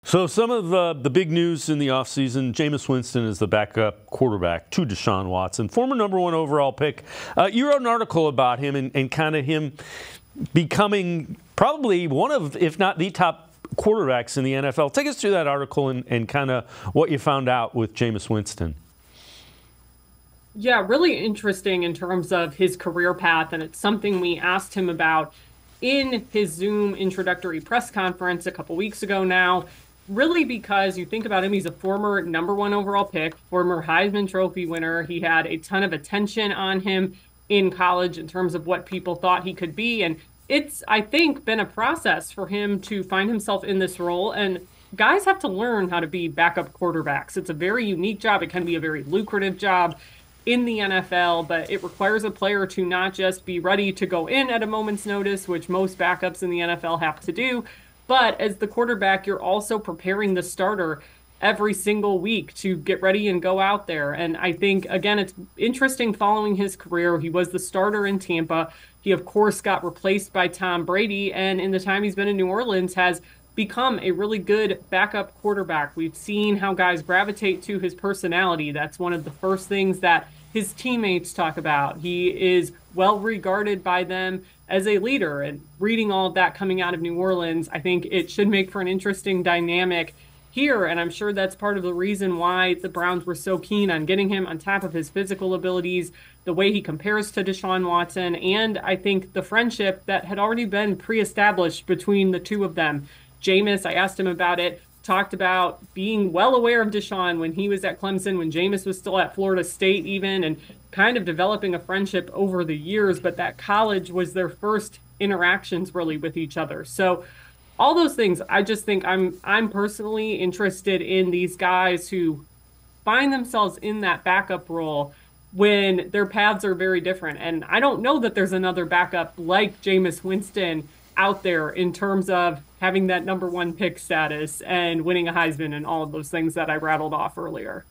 So some of the big news in the offseason, Jameis Winston is the backup quarterback to Deshaun Watson, former #1 overall pick. You wrote an article about him and kind of him becoming probably one of, if not the top quarterbacks in the NFL. Take us through that article and kind of what you found out with Jameis Winston. Yeah, really interesting in terms of his career path, and it's something we asked him about in his Zoom introductory press conference a couple weeks ago now. Really, because you think about him, he's a former #1 overall pick, former Heisman Trophy winner. He had a ton of attention on him in college in terms of what people thought he could be. And it's, I think, been a process for him to find himself in this role. And guys have to learn how to be backup quarterbacks. It's a very unique job. It can be a very lucrative job in the NFL, but it requires a player to not just be ready to go in at a moment's notice, which most backups in the NFL have to do, but as the quarterback, you're also preparing the starter every single week to get ready and go out there. And I think, again, it's interesting following his career. He was the starter in Tampa. He, of course, got replaced by Tom Brady, and in the time he's been in New Orleans has become a really good backup quarterback. We've seen how guys gravitate to his personality. That's one of the first things that his teammates talk about. He is well regarded by them as a leader, and reading all of that coming out of New Orleans, I think it should make for an interesting dynamic here. And I'm sure that's part of the reason why the Browns were so keen on getting him, on top of his physical abilities, the way he compares to Deshaun Watson, and I think the friendship that had already been pre-established between the two of them. Jameis, I asked him about it, talked about being well aware of Deshaun when he was at Clemson, when Jameis was still at Florida State even, and kind of developing a friendship over the years, but that college was their first interactions really with each other. So all those things, I just think I'm personally interested in these guys who find themselves in that backup role when their paths are very different. And I don't know that there's another backup like Jameis Winston out there in terms of having that #1 pick status and winning a Heisman and all of those things that I rattled off earlier.